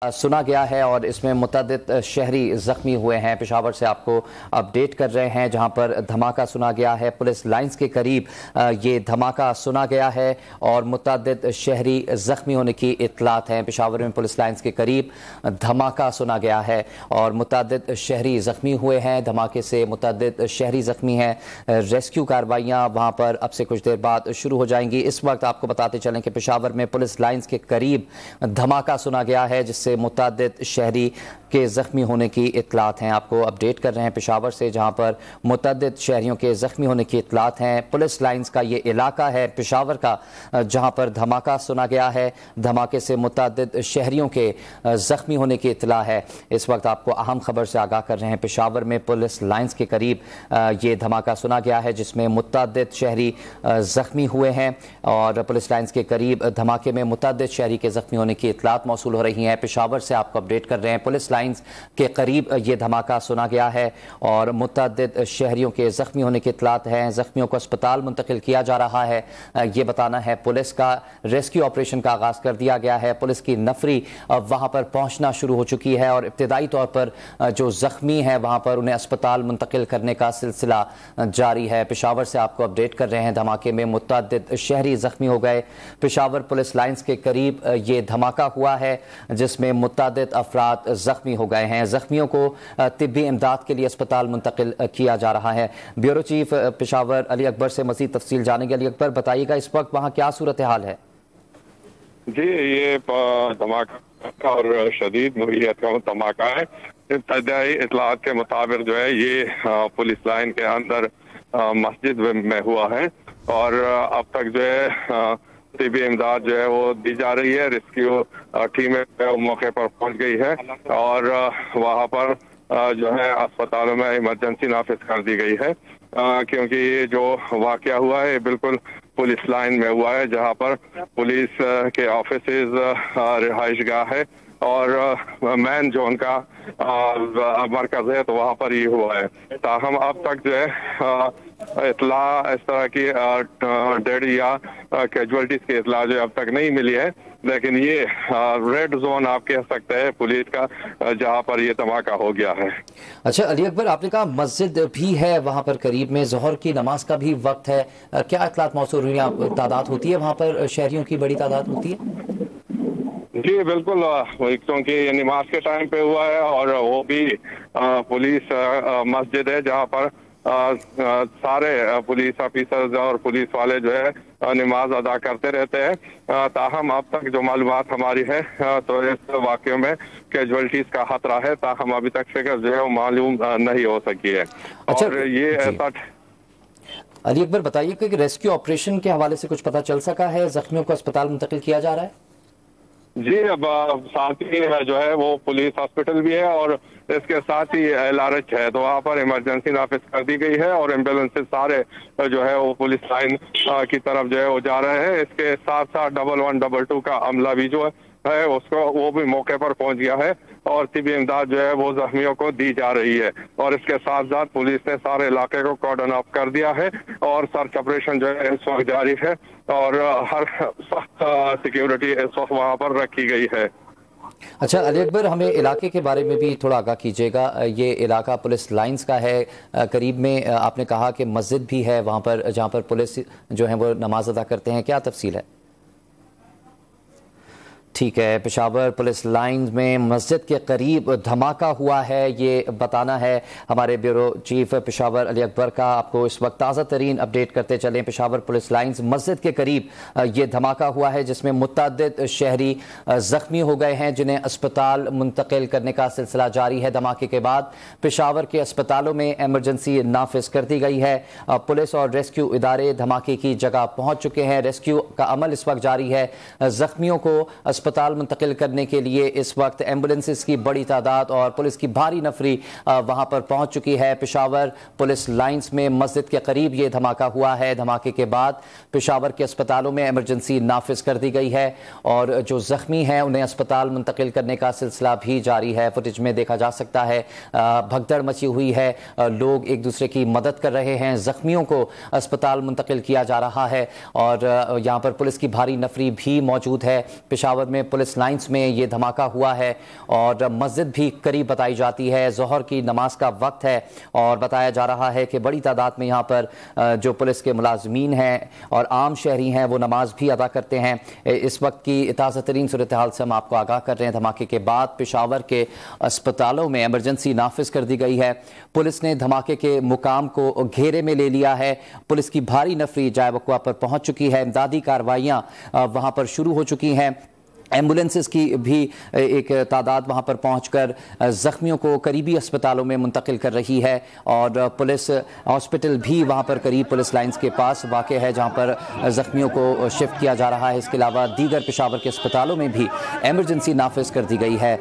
सुना गया है और इसमें मुतअद्दिद शहरी जख्मी हुए हैं। पेशावर से आपको अपडेट कर रहे हैं जहां पर धमाका सुना गया है। पुलिस लाइंस के करीब ये धमाका सुना गया है और मुतअद्दिद शहरी जख्मी होने की इत्तलात हैं। पेशावर में पुलिस लाइंस के करीब धमाका सुना गया है और मुतअद्दिद शहरी जख्मी हुए हैं। धमाके से मुतअद्दिद शहरी जख्मी हैं। रेस्क्यू कार्रवाइयाँ वहाँ पर अब से कुछ देर बाद शुरू हो जाएंगी। इस वक्त आपको बताते चलें कि पेशावर में पुलिस लाइंस के करीब धमाका सुना गया है जिससे मुतअद्दिद शहरी के जख्मी होने की इत्तलात हैं। आपको अपडेट कर रहे हैं पेशावर से जहां पर मुतअद्दिद शहरियों के जख्मी होने की इत्तलात हैं। पुलिस लाइंस का ये इलाका है पेशावर का जहां पर धमाका सुना गया है। धमाके से मुतअद्दिद शहरियों के जख्मी होने की इत्तला है। इस वक्त आपको अहम खबर से आगाह कर रहे हैं। पेशावर में पुलिस लाइंस के करीब ये धमाका सुना गया है जिसमें मुतअद्दिद शहरी जख्मी हुए हैं और पुलिस लाइंस के करीब धमाके में मुतअद्दिद शहरी के जख्मी होने की इत्तलात मौसूल हो रही हैं। पेशावर से आपको अपडेट कर रहे हैं। पुलिस लाइंस के करीब ये धमाका सुना गया है और मुतअद्दिद शहरियों के जख्मी होने की इत्तलात हैं। जख्मियों को अस्पताल मुंतकिल किया जा रहा है। ये बताना है पुलिस का रेस्क्यू ऑपरेशन का आगाज कर दिया गया है। पुलिस की नफरी वहां पर पहुंचना शुरू हो चुकी है और इब्तिदाई तौर पर जो जख्मी है वहां पर उन्हें अस्पताल मुंतकिल करने का सिलसिला जारी है। पेशावर से आपको अपडेट कर रहे हैं। धमाके में मुतअद्दिद शहरी जख्मी हो गए। पेशावर पुलिस लाइंस के करीब ये धमाका हुआ है जिसमें मुतअद्दिद अफराद जख्मी हो गए हैं। जख्मियों को तिब्बी इमदाद के लिए अस्पताल मुंतकिल किया जा रहा है। ब्यूरो चीफ पेशावर अली अकबर से मजीद तफसील जानेंगे। अली अकबर, बताइएगा इस वक्त वहाँ क्या सूरत हाल है? जी, ये धमाका और शदीद नौइयत का धमाका है। इब्तदाई इत्तलात के मुताबिक जो है ये पुलिस लाइन के अंदर मस्जिद में हुआ है और अब तक जो है तिब्बी इमदाद जो है वो दी जा रही है। रेस्क्यू टीम मौके पर पहुंच गई है और वहां पर जो है अस्पतालों में इमरजेंसी नाफिज कर दी गई है क्योंकि ये जो वाकया हुआ है बिल्कुल पुलिस लाइन में हुआ है जहां पर पुलिस के ऑफिसेज रिहाइश गाह है और मैन जो उनका मरकज है तो वहाँ पर ये हुआ है। ताहम अब तक जो है इतला इस तरह की डेड या कैजुअलिटीज की इतला जो अब तक नहीं मिली है, लेकिन ये रेड जोन आप कह सकते हैं पुलिस का जहाँ पर ये धमाका हो गया है। अच्छा अली अकबर, आपने कहा मस्जिद भी है वहाँ पर करीब में, जोहर की नमाज का भी वक्त है, क्या इतलात मौसूल हुई? तादाद होती है वहाँ पर, शहरियों की बड़ी तादाद होती है? जी बिल्कुल, क्योंकि ये नमाज के टाइम पे हुआ है और वो भी पुलिस मस्जिद है जहाँ पर सारे पुलिस ऑफिसर्स और पुलिस वाले जो है नमाज अदा करते रहते हैं। ताहम अब तक जो मालूमात हमारी है तो इस वाक़े में कैजुअलिटीज का खतरा है, ताहम अभी तक फिगर जो है वो मालूम नहीं हो सकी है। अच्छा, और ये ऐसा अली अकबर बताइए कि रेस्क्यू ऑपरेशन के हवाले से कुछ पता चल सका है? जख्मियों को अस्पताल मुंतकिल किया जा रहा है? जी, अब साथ ही जो है वो पुलिस हॉस्पिटल भी है और इसके साथ ही LRH है तो वहाँ पर इमरजेंसी नाफिज कर दी गई है और एम्बुलेंसेज सारे जो है वो पुलिस लाइन की तरफ जो है वो जा रहे हैं। इसके साथ साथ 1112 का अमला भी जो है उसको वो भी मौके पर पहुंच गया है और तिब्बी इमदाद जो है वो जख्मियों को दी जा रही है और इसके साथ साथ पुलिस ने सारे इलाके को कॉर्डन ऑफ कर दिया है और सर्च ऑपरेशन जो है इस वक्त जारी है और हर सख्त सिक्योरिटी इस वक्त वहाँ पर रखी गई है। अच्छा अली अकबर, हमें इलाके के बारे में भी थोड़ा आगाह कीजिएगा। ये इलाका पुलिस लाइंस का है, करीब में आपने कहा कि मस्जिद भी है वहाँ पर जहाँ पर पुलिस जो है वो नमाज अदा करते हैं, क्या तफसील है? ठीक है, पेशावर पुलिस लाइन में मस्जिद के करीब धमाका हुआ है, ये बताना है हमारे ब्यूरो चीफ पेशावर अली अकबर का। आपको इस वक्त ताज़ा तरीन अपडेट करते चलें। पेशावर पुलिस लाइंस मस्जिद के करीब ये धमाका हुआ है जिसमें मुतअद्दिद शहरी जख्मी हो गए हैं जिन्हें अस्पताल मुंतकिल करने का सिलसिला जारी है। धमाके के बाद पेशावर के अस्पतालों में एमरजेंसी नाफिज कर दी गई है। पुलिस और रेस्क्यू इदारे धमाके की जगह पहुँच चुके हैं। रेस्क्यू का अमल इस वक्त जारी है। जख्मियों को अस्पताल मुंतकिल करने के लिए इस वक्त एम्बुलेंसेस की बड़ी तादाद और पुलिस की भारी नफरी वहां पर पहुंच चुकी है। पेशावर पुलिस लाइंस में मस्जिद के करीब ये धमाका हुआ है। धमाके के बाद पेशावर के अस्पतालों में इमरजेंसी नाफिज कर दी गई है और जो जख्मी हैं उन्हें अस्पताल मुंतकिल करने का सिलसिला भी जारी है। फुटेज में देखा जा सकता है भगदड़ मची हुई है, लोग एक दूसरे की मदद कर रहे हैं, जख्मियों को अस्पताल मुंतकिल किया जा रहा है और यहाँ पर पुलिस की भारी नफरी भी मौजूद है। पेशावर में पुलिस लाइंस में ये धमाका हुआ है और मस्जिद भी करीब बताई जाती है। ज़ोहर की नमाज का वक्त है और बताया जा रहा है कि बड़ी तादाद में यहाँ पर जो पुलिस के मुलाजमीन हैं और आम शहरी हैं वो नमाज भी अदा करते हैं। इस वक्त की ताज़ा तरीन सूरत हाल से हम आपको आगाह कर रहे हैं। धमाके के बाद पेशावर के अस्पतालों में इमरजेंसी नाफिज कर दी गई है। पुलिस ने धमाके के मुकाम को घेरे में ले लिया है। पुलिस की भारी नफरी जाए वक़्वा पर पहुंच चुकी है। इमदादी कार्रवाइयां वहां पर शुरू हो चुकी हैं। एम्बुलेंसेस की भी एक तादाद वहां पर पहुंचकर जख्मियों को करीबी अस्पतालों में मुंतकिल कर रही है और पुलिस हॉस्पिटल भी वहां पर करीब पुलिस लाइंस के पास वाक़ है जहां पर जख्मियों को शिफ्ट किया जा रहा है। इसके अलावा दीगर पेशावर के अस्पतालों में भी एमरजेंसी नाफिज कर दी गई है।